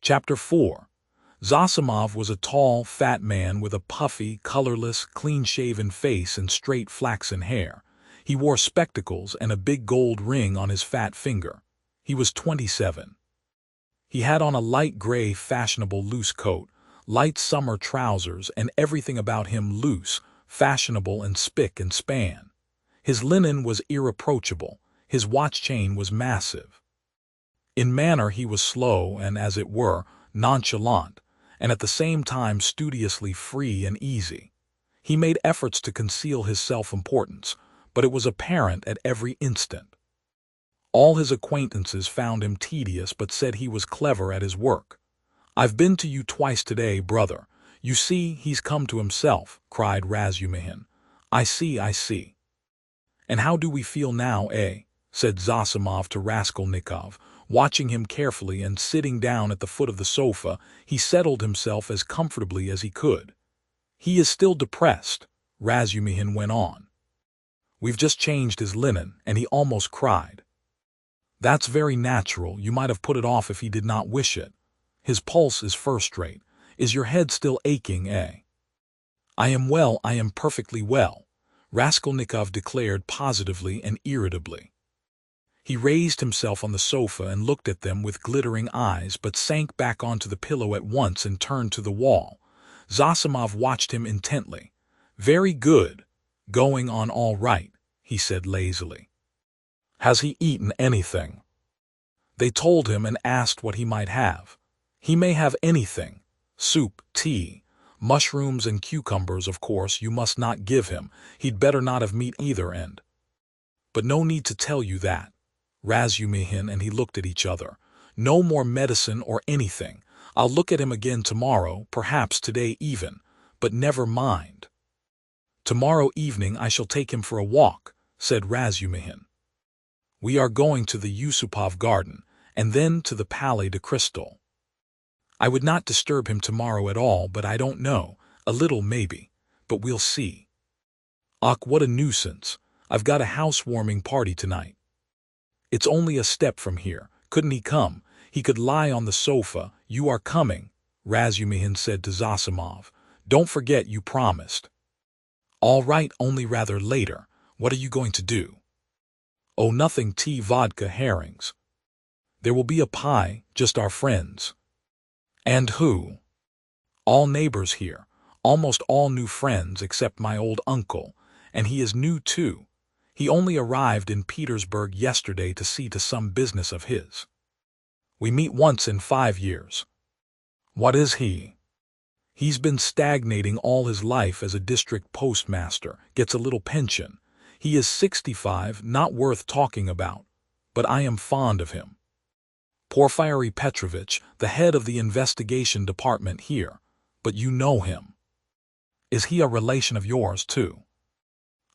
Chapter 4. Zosimov was a tall, fat man with a puffy, colorless, clean-shaven face and straight flaxen hair. He wore spectacles and a big gold ring on his fat finger. He was 27. He had on a light gray fashionable loose coat, light summer trousers, and everything about him loose, fashionable, and spick and span. His linen was irreproachable, his watch chain was massive. In manner he was slow and, as it were, nonchalant, and at the same time studiously free and easy. He made efforts to conceal his self-importance, but it was apparent at every instant. All his acquaintances found him tedious but said he was clever at his work. "I've been to you twice today, brother. You see, he's come to himself," cried Razumihin. "I see, I see." "And how do we feel now, eh?" said Zosimov to Raskolnikov. Watching him carefully and sitting down at the foot of the sofa, he settled himself as comfortably as he could. "He is still depressed," Razumihin went on. "We've just changed his linen, and he almost cried." "That's very natural. You might have put it off if he did not wish it. His pulse is first-rate. Is your head still aching, eh?" "I am well, I am perfectly well," Raskolnikov declared positively and irritably. He raised himself on the sofa and looked at them with glittering eyes, but sank back onto the pillow at once and turned to the wall. Zosimov watched him intently. "Very good. Going on all right," he said lazily. "Has he eaten anything?" They told him and asked what he might have. "He may have anything. Soup, tea, mushrooms and cucumbers, of course you must not give him. He'd better not have meat either, and—" "But no need to tell you that." Razumihin and he looked at each other. "No more medicine or anything. I'll look at him again tomorrow, perhaps today even, but never mind." "Tomorrow evening I shall take him for a walk," said Razumihin. "We are going to the Yusupov garden, and then to the Palais de Cristal. I would not disturb him tomorrow at all, but I don't know, a little maybe, but we'll see. Ach, what a nuisance. I've got a housewarming party tonight. It's only a step from here. Couldn't he come? He could lie on the sofa. You are coming," Razumihin said to Zosimov. "Don't forget you promised." "All right, only rather later. What are you going to do?" "Oh, nothing, tea, vodka, herrings. There will be a pie, just our friends." "And who?" "All neighbors here, almost all new friends except my old uncle, and he is new too. He only arrived in Petersburg yesterday to see to some business of his. We meet once in 5 years. "What is he?" "He's been stagnating all his life as a district postmaster, gets a little pension. He is 65, not worth talking about, but I am fond of him. Porfiry Petrovitch, the head of the investigation department here, but you know him." "Is he a relation of yours, too?"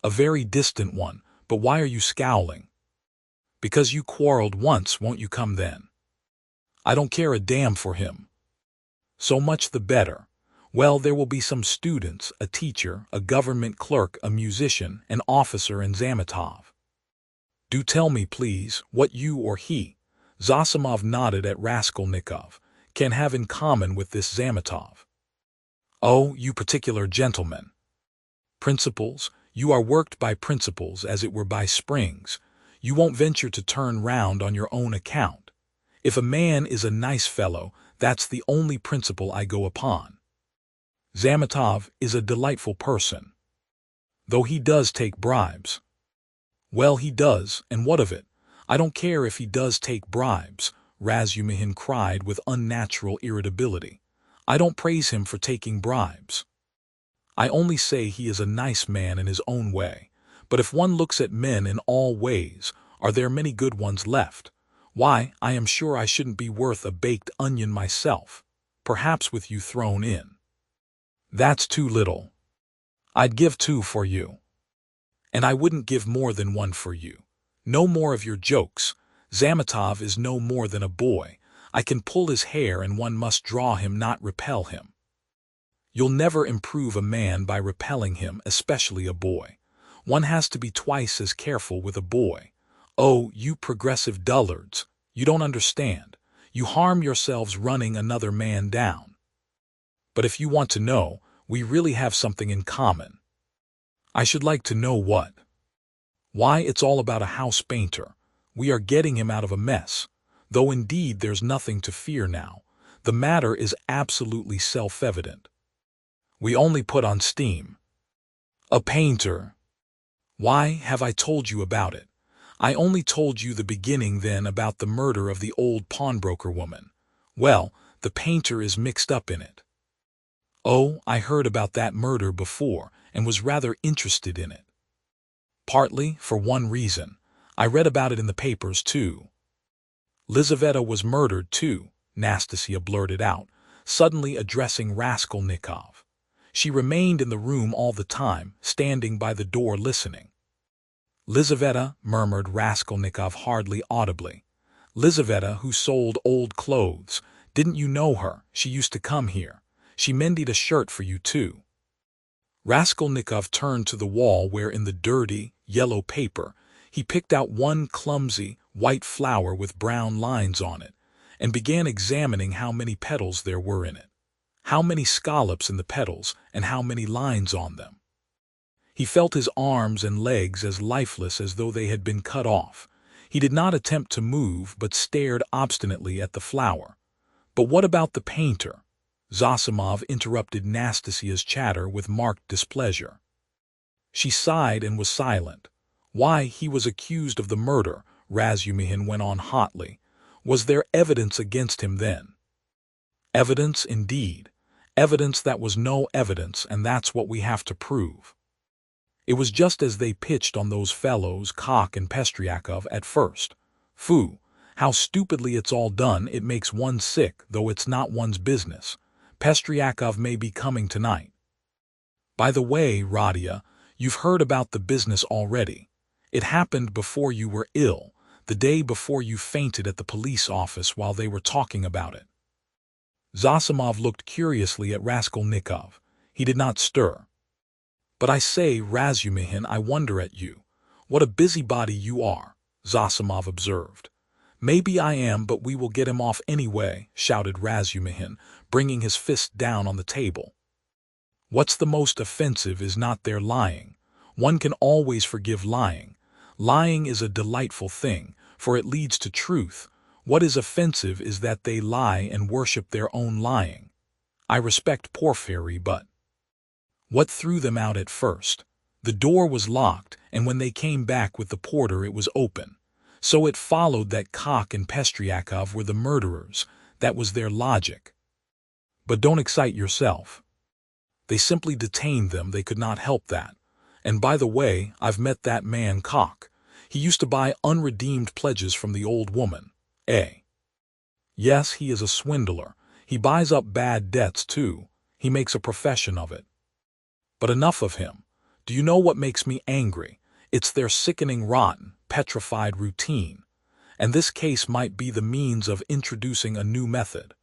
"A very distant one, but why are you scowling?" "Because you quarreled once, won't you come then?" "I don't care a damn for him." "So much the better. Well, there will be some students, a teacher, a government clerk, a musician, an officer, and Zametov." "Do tell me, please, what you or he," Zosimov nodded at Raskolnikov, "can have in common with this Zametov." "Oh, you particular gentlemen." "Principles. You are worked by principles, as it were by springs. You won't venture to turn round on your own account. If a man is a nice fellow, that's the only principle I go upon. Zametov is a delightful person, though he does take bribes." "Well, he does, and what of it? I don't care if he does take bribes," Razumihin cried with unnatural irritability. "I don't praise him for taking bribes. I only say he is a nice man in his own way. But if one looks at men in all ways, are there many good ones left? Why, I am sure I shouldn't be worth a baked onion myself, perhaps with you thrown in." "That's too little. I'd give 2 for you." "And I wouldn't give more than 1 for you. No more of your jokes. Zametov is no more than a boy. I can pull his hair and one must draw him, not repel him. You'll never improve a man by repelling him, especially a boy. One has to be twice as careful with a boy. Oh, you progressive dullards, you don't understand. You harm yourselves running another man down. But if you want to know, we really have something in common. I should like to know what. Why, it's all about a house painter. We are getting him out of a mess. Though indeed there's nothing to fear now. The matter is absolutely self-evident. We only put on steam. A painter. Why have I told you about it? I only told you the beginning then about the murder of the old pawnbroker woman. Well, the painter is mixed up in it. Oh, I heard about that murder before and was rather interested in it. Partly for one reason. I read about it in the papers too. Lizaveta was murdered too, Nastasia blurted out, suddenly addressing Raskolnikov. She remained in the room all the time, standing by the door listening. Lizaveta, murmured Raskolnikov hardly audibly. Lizaveta, who sold old clothes. Didn't you know her? She used to come here. She mended a shirt for you too. Raskolnikov turned to the wall where in the dirty, yellow paper, he picked out one clumsy, white flower with brown lines on it, and began examining how many petals there were in it, how many scallops in the petals, and how many lines on them. He felt his arms and legs as lifeless as though they had been cut off. He did not attempt to move, but stared obstinately at the flower. But what about the painter? Zosimov interrupted Nastasia's chatter with marked displeasure. She sighed and was silent. Why, he was accused of the murder, Razumihin went on hotly. Was there evidence against him then? Evidence indeed. Evidence that was no evidence, and that's what we have to prove. It was just as they pitched on those fellows, Kok and Pestriakov, at first. Phoo, how stupidly it's all done, it makes one sick, though it's not one's business. Pestriakov may be coming tonight. By the way, Radia, you've heard about the business already. It happened before you were ill, the day before you fainted at the police office while they were talking about it. Zosimov looked curiously at Raskolnikov. He did not stir. But I say, Razumihin, I wonder at you. What a busybody you are, Zosimov observed. Maybe I am, but we will get him off anyway, shouted Razumihin, bringing his fist down on the table. What's the most offensive is not their lying. One can always forgive lying. Lying is a delightful thing, for it leads to truth. What is offensive is that they lie and worship their own lying. I respect Porfiry, but what threw them out at first? The door was locked, and when they came back with the porter it was open. So it followed that Kok and Pestriakov were the murderers. That was their logic. But don't excite yourself. They simply detained them, they could not help that. And by the way, I've met that man Kok. He used to buy unredeemed pledges from the old woman. Yes, he is a swindler. He buys up bad debts too. He makes a profession of it. But enough of him. Do you know what makes me angry? It's their sickening, rotten, petrified routine. And this case might be the means of introducing a new method.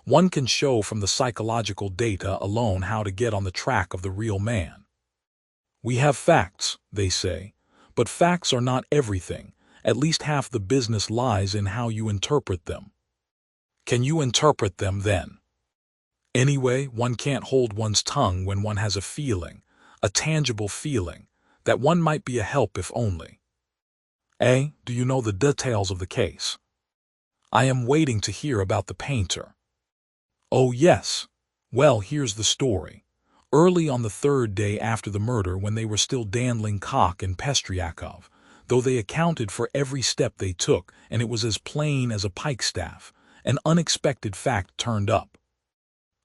One can show from the psychological data alone how to get on the track of the real man. We have facts, they say, but facts are not everything. At least half the business lies in how you interpret them. Can you interpret them then? Anyway, one can't hold one's tongue when one has a feeling, a tangible feeling, that one might be a help if only. Do you know the details of the case? I am waiting to hear about the painter. Oh yes. Well, here's the story. Early on the third day after the murder, when they were still dandling Kok and Pestriakov, though they accounted for every step they took, and it was as plain as a pikestaff, an unexpected fact turned up.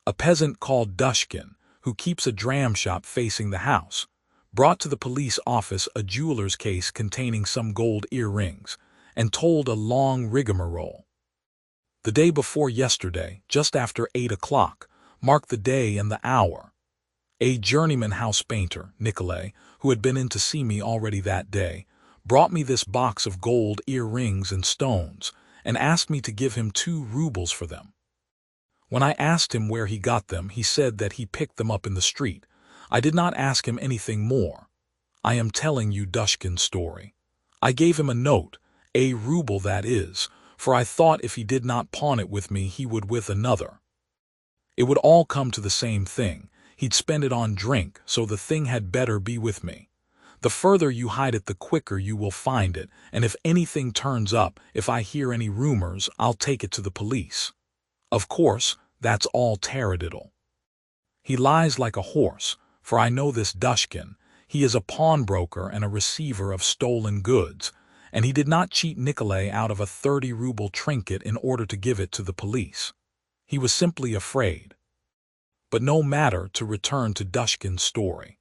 A peasant called Dushkin, who keeps a dram shop facing the house, brought to the police office a jeweler's case containing some gold earrings, and told a long rigmarole. The day before yesterday, just after 8 o'clock, marked the day and the hour. A journeyman house painter, Nikolay, who had been in to see me already that day, brought me this box of gold earrings and stones, and asked me to give him 2 rubles for them. When I asked him where he got them, he said that he picked them up in the street. I did not ask him anything more. I am telling you Dushkin's story. I gave him a note, a ruble that is, for I thought if he did not pawn it with me he would with another. It would all come to the same thing. He'd spend it on drink, so the thing had better be with me. The further you hide it the quicker you will find it, and if anything turns up, if I hear any rumors, I'll take it to the police. Of course, that's all taradiddle. He lies like a horse, for I know this Dushkin. He is a pawnbroker and a receiver of stolen goods, and he did not cheat Nikolay out of a 30-ruble trinket in order to give it to the police. He was simply afraid. But no matter, to return to Dushkin's story.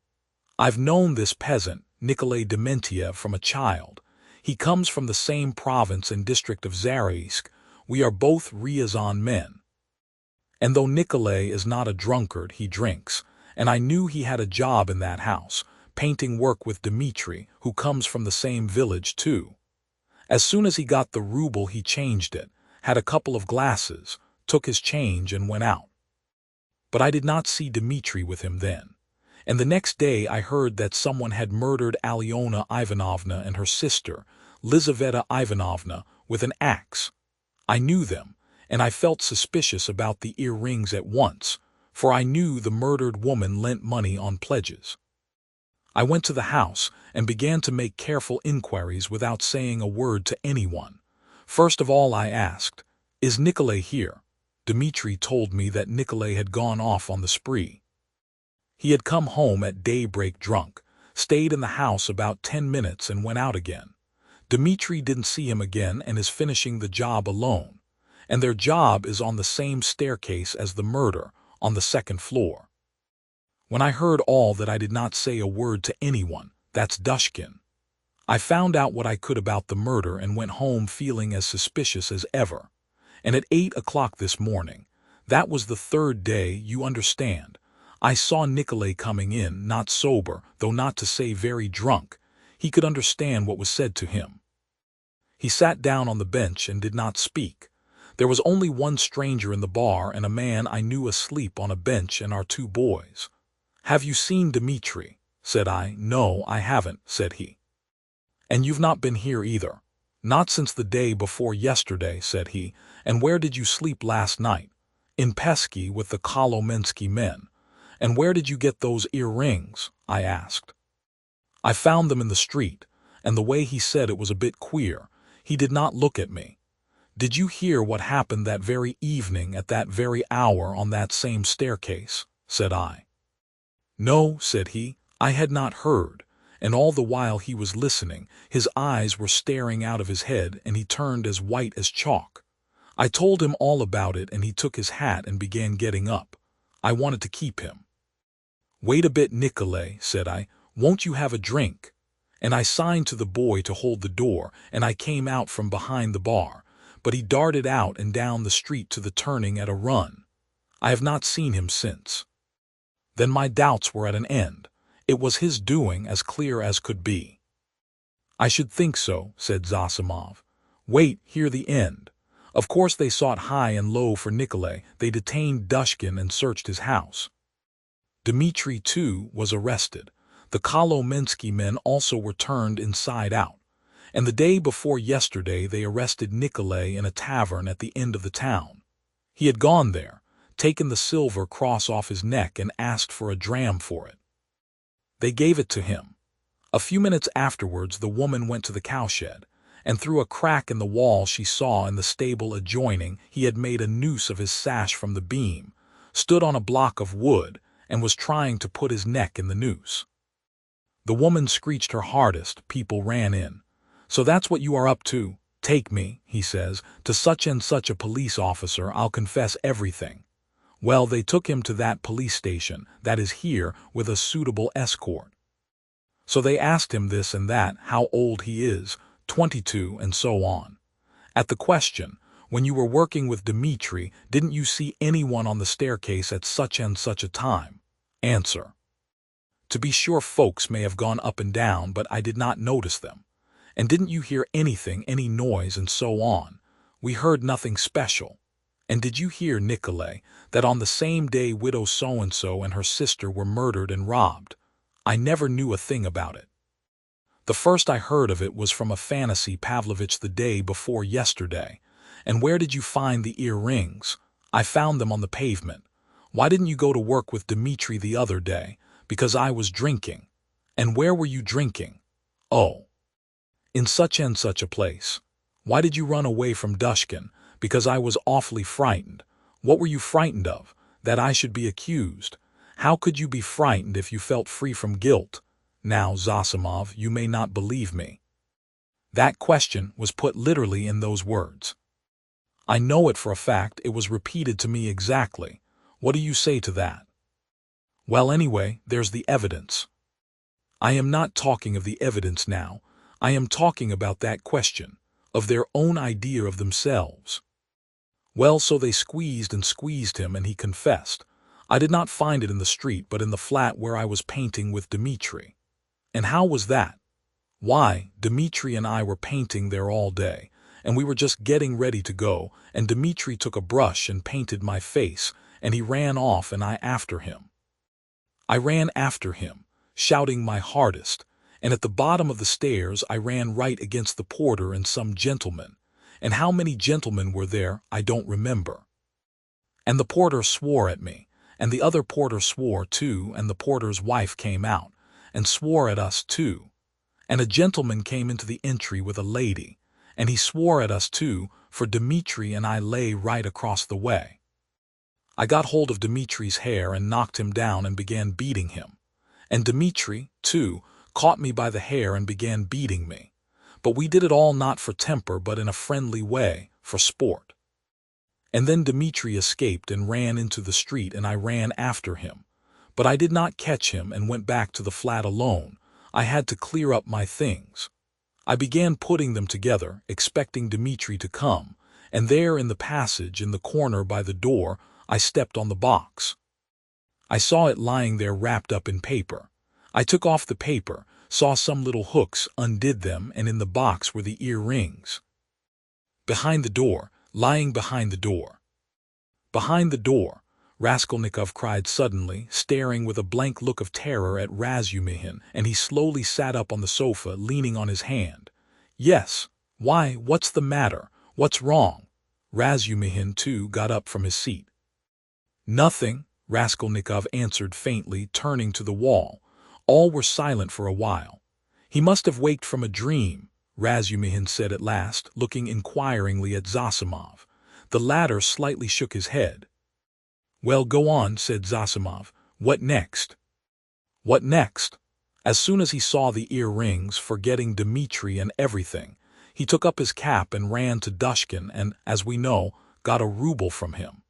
I've known this peasant, Nikolay Dementiev, from a child. He comes from the same province and district of Zaraisk. We are both Ryazan men. And though Nikolay is not a drunkard, he drinks, and I knew he had a job in that house, painting work with Dmitri, who comes from the same village too. As soon as he got the ruble he changed it, had a couple of glasses, took his change and went out. But I did not see Dmitri with him then. And the next day I heard that someone had murdered Alyona Ivanovna and her sister, Lizaveta Ivanovna, with an axe. I knew them, and I felt suspicious about the earrings at once, for I knew the murdered woman lent money on pledges. I went to the house and began to make careful inquiries without saying a word to anyone. First of all I asked, "Is Nikolay here?" Dmitri told me that Nikolay had gone off on the spree. He had come home at daybreak drunk, stayed in the house about 10 minutes and went out again. Dmitri didn't see him again and is finishing the job alone. And their job is on the same staircase as the murder, on the second floor. When I heard all that I did not say a word to anyone. That's Dushkin. I found out what I could about the murder and went home feeling as suspicious as ever. And at 8 o'clock this morning, that was the third day, you understand, I saw Nikolay coming in, not sober, though not to say very drunk. He could understand what was said to him. He sat down on the bench and did not speak. There was only one stranger in the bar and a man I knew asleep on a bench and our 2 boys. "Have you seen Dmitri?" said I. "No, I haven't," said he. "And you've not been here either?" "Not since the day before yesterday," said he. "And where did you sleep last night?" "In Pesky with the Kolomensky men." "And where did you get those earrings?" I asked. "I found them in the street," and the way he said it was a bit queer. He did not look at me. "Did you hear what happened that very evening at that very hour on that same staircase?" said I. "No," said he, "I had not heard," and all the while he was listening, his eyes were staring out of his head and he turned as white as chalk. I told him all about it and he took his hat and began getting up. I wanted to keep him. "Wait a bit, Nikolay," said I, "won't you have a drink?" And I signed to the boy to hold the door, and I came out from behind the bar, but he darted out and down the street to the turning at a run. I have not seen him since. Then my doubts were at an end. It was his doing, as clear as could be. "I should think so," said Zosimov. "Wait, hear the end. Of course they sought high and low for Nikolay. They detained Dushkin and searched his house. Dmitri, too, was arrested. The Kolomensky men also were turned inside out. And the day before yesterday they arrested Nikolay in a tavern at the end of the town. He had gone there, taken the silver cross off his neck and asked for a dram for it. They gave it to him. A few minutes afterwards the woman went to the cowshed, and through a crack in the wall she saw in the stable adjoining he had made a noose of his sash from the beam, stood on a block of wood, and was trying to put his neck in the noose. The woman screeched her hardest. People ran in. "So that's what you are up to? Take me," he says, "to such and such a police officer. I'll confess everything." Well, they took him to that police station, that is here, with a suitable escort. So they asked him this and that, how old he is, 22, and so on. At the question, "When you were working with Dmitri, didn't you see anyone on the staircase at such and such a time?" Answer: "To be sure folks may have gone up and down, but I did not notice them." "And didn't you hear anything, any noise, and so on?" "We heard nothing special." "And did you hear, Nikolay, that on the same day widow so-and-so and her sister were murdered and robbed?" "I never knew a thing about it." "The first I heard of it was from Afanasy Pavlovitch the day before yesterday, And where did you find the earrings? I found them on the pavement. Why didn't you go to work with Dmitri the other day? Because I was drinking. And where were you drinking? Oh, in such and such a place. Why did you run away from Dushkin? Because I was awfully frightened. What were you frightened of? That I should be accused. How could you be frightened if you felt free from guilt? Now, Zosimov, you may not believe me. That question was put literally in those words. I know it for a fact. It was repeated to me exactly. What do you say to that? Well, anyway, there's the evidence. I am not talking of the evidence now. I am talking about that question, of their own idea of themselves. Well, so they squeezed and squeezed him, and he confessed. I did not find it in the street, but in the flat where I was painting with Dmitri. And how was that? Why, Dmitri and I were painting there all day, and we were just getting ready to go, and Dmitri took a brush and painted my face, and he ran off and I after him. I ran after him, shouting my hardest, and at the bottom of the stairs I ran right against the porter and some gentlemen, and how many gentlemen were there I don't remember. And the porter swore at me, and the other porter swore too, and the porter's wife came out, and swore at us too. And a gentleman came into the entry with a lady, and he swore at us too, for Dmitri and I lay right across the way. I got hold of Dmitri's hair and knocked him down and began beating him. And Dmitri, too, caught me by the hair and began beating me. But we did it all not for temper but in a friendly way, for sport. And then Dmitri escaped and ran into the street, and I ran after him. But I did not catch him and went back to the flat alone. I had to clear up my things. I began putting them together, expecting Dmitri to come, and there in the passage in the corner by the door I stepped on the box. I saw it lying there wrapped up in paper. I took off the paper, saw some little hooks, undid them, and in the box were the earrings. Behind the door, lying behind the door. Behind the door, Raskolnikov cried suddenly, staring with a blank look of terror at Razumihin, and he slowly sat up on the sofa, leaning on his hand. Yes. Why, what's the matter? What's wrong? Razumihin, too, got up from his seat. Nothing, Raskolnikov answered faintly, turning to the wall. All were silent for a while. He must have waked from a dream, Razumihin said at last, looking inquiringly at Zosimov. The latter slightly shook his head. Well, go on, said Zosimov. What next? What next? As soon as he saw the earrings, forgetting Dmitri and everything, he took up his cap and ran to Dushkin and, as we know, got a ruble from him.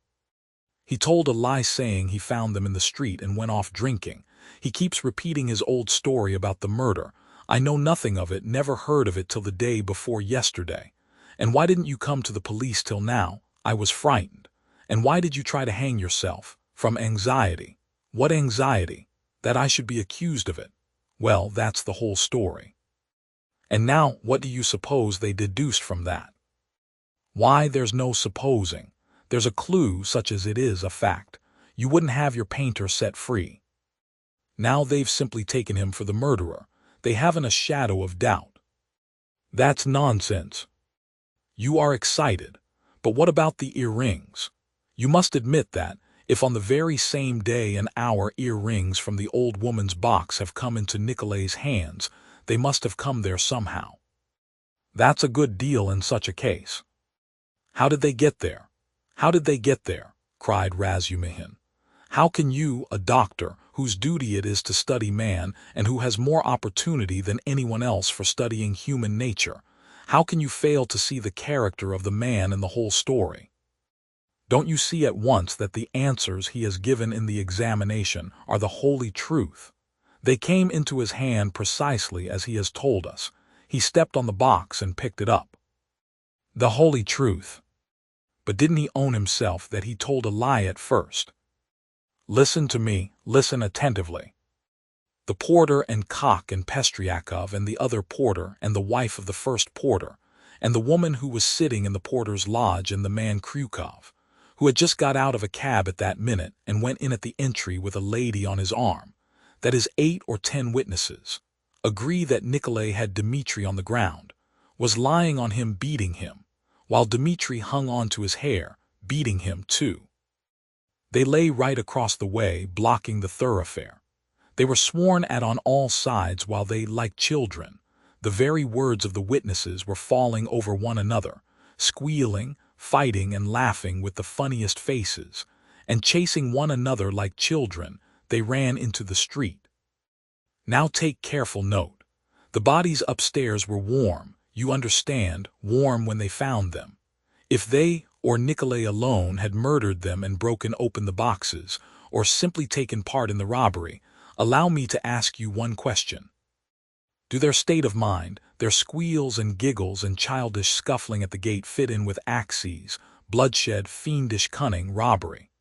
He told a lie saying he found them in the street and went off drinking. He keeps repeating his old story about the murder. I know nothing of it, never heard of it till the day before yesterday. And why didn't you come to the police till now? I was frightened. And why did you try to hang yourself? From anxiety. What anxiety? That I should be accused of it. Well, that's the whole story. And now, what do you suppose they deduced from that? Why, there's no supposing. There's a clue, such as it is a fact. You wouldn't have your painter set free. Now they've simply taken him for the murderer. They haven't a shadow of doubt. That's nonsense. You are excited. But what about the earrings? You must admit that, if on the very same day and hour earrings from the old woman's box have come into Nikolai's hands, they must have come there somehow. That's a good deal in such a case. How did they get there? How did they get there? Cried Razumihin. How can you, a doctor, whose duty it is to study man, and who has more opportunity than anyone else for studying human nature, how can you fail to see the character of the man in the whole story? Don't you see at once that the answers he has given in the examination are the holy truth? They came into his hand precisely as he has told us. He stepped on the box and picked it up. The holy truth. But didn't he own himself that he told a lie at first? Listen to me, listen attentively. The porter and cock and Pestriakov and the other porter and the wife of the first porter, and the woman who was sitting in the porter's lodge and the man Kryukov, who had just got out of a cab at that minute and went in at the entry with a lady on his arm, that is 8 or 10 witnesses, agree that Nikolai had Dmitri on the ground, was lying on him beating him, while Dmitri hung on to his hair, beating him too. They lay right across the way, blocking the thoroughfare. They were sworn at on all sides while they, like children, the very words of the witnesses were falling over one another, squealing, fighting and laughing with the funniest faces, and chasing one another like children, they ran into the street. Now take careful note. The bodies upstairs were warm, you understand, warm when they found them. If they, or Nikolay alone, had murdered them and broken open the boxes, or simply taken part in the robbery, allow me to ask you one question. Do their state of mind, their squeals and giggles and childish scuffling at the gate fit in with axes, bloodshed, fiendish cunning, robbery?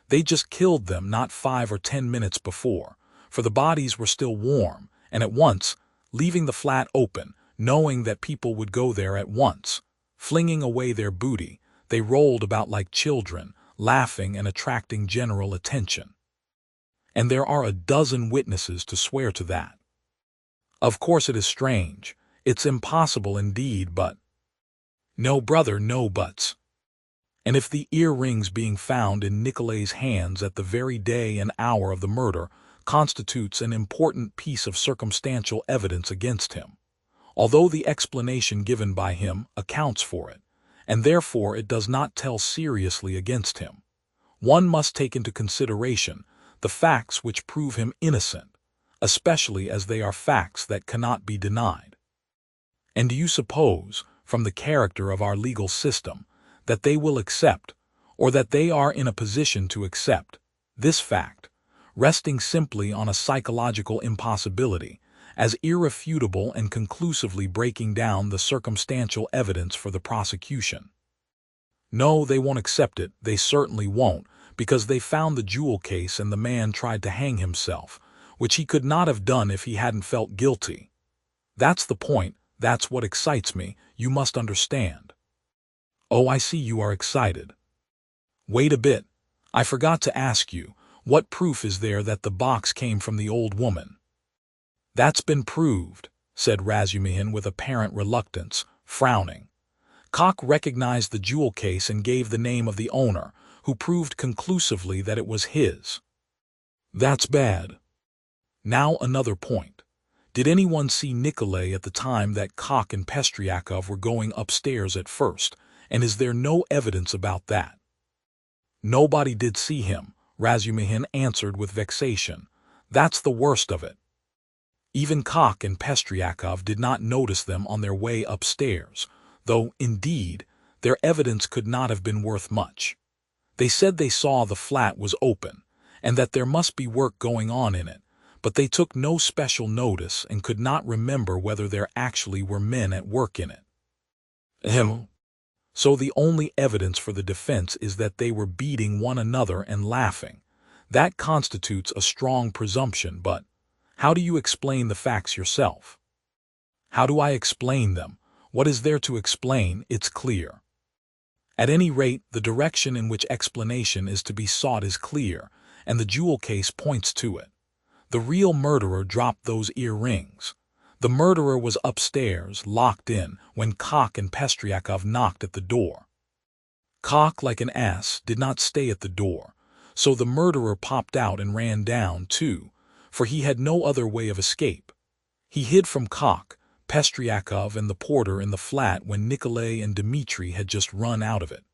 They just killed them not 5 or 10 minutes before, for the bodies were still warm, and at once, leaving the flat open, knowing that people would go there at once, flinging away their booty, they rolled about like children, laughing and attracting general attention. And there are a dozen witnesses to swear to that. Of course it is strange, it's impossible indeed, but... No, brother, no buts. And if the earrings being found in Nikolay's hands at the very day and hour of the murder constitutes an important piece of circumstantial evidence against him, although the explanation given by him accounts for it, and therefore it does not tell seriously against him, one must take into consideration the facts which prove him innocent, especially as they are facts that cannot be denied. And do you suppose, from the character of our legal system, that they will accept, or that they are in a position to accept, this fact, resting simply on a psychological impossibility, as irrefutable and conclusively breaking down the circumstantial evidence for the prosecution? No, they won't accept it, they certainly won't, because they found the jewel case and the man tried to hang himself, which he could not have done if he hadn't felt guilty. That's the point, that's what excites me, you must understand. Oh, I see you are excited. Wait a bit, I forgot to ask you, what proof is there that the box came from the old woman? That's been proved, said Razumihin with apparent reluctance, frowning. Koch recognized the jewel case and gave the name of the owner, who proved conclusively that it was his. That's bad. Now another point. Did anyone see Nikolay at the time that Koch and Pestryakov were going upstairs at first, and is there no evidence about that? Nobody did see him, Razumihin answered with vexation. That's the worst of it. Even Koch and Pestryakov did not notice them on their way upstairs, though, indeed, their evidence could not have been worth much. They said they saw the flat was open, and that there must be work going on in it, but they took no special notice and could not remember whether there actually were men at work in it. So the only evidence for the defense is that they were beating one another and laughing. That constitutes a strong presumption, but how do you explain the facts yourself? How do I explain them? What is there to explain? It's clear. At any rate, the direction in which explanation is to be sought is clear, and the jewel case points to it. The real murderer dropped those earrings. The murderer was upstairs, locked in, when Koch and Pestryakov knocked at the door. Koch, like an ass, did not stay at the door, so the murderer popped out and ran down, too, for he had no other way of escape. He hid from Koch, Pestryakov and the porter in the flat when Nikolay and Dmitri had just run out of it.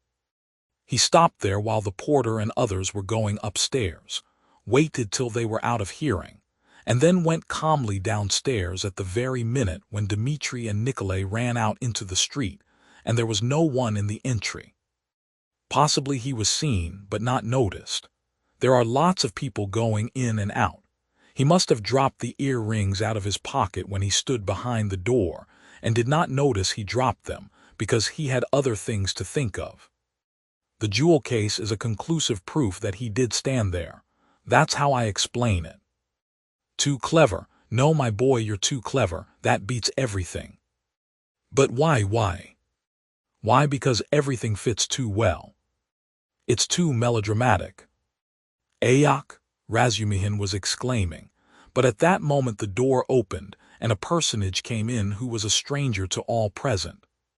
He stopped there while the porter and others were going upstairs, waited till they were out of hearing, and then went calmly downstairs at the very minute when Dmitri and Nikolay ran out into the street, and there was no one in the entry. Possibly he was seen, but not noticed. There are lots of people going in and out. He must have dropped the earrings out of his pocket when he stood behind the door, and did not notice he dropped them, because he had other things to think of. The jewel case is a conclusive proof that he did stand there. That's how I explain it. Too clever. No, my boy, you're too clever. That beats everything. But why? Why? Because everything fits too well. It's too melodramatic. Ayok, Razumihin was exclaiming, but at that moment the door opened, and a personage came in who was a stranger to all present.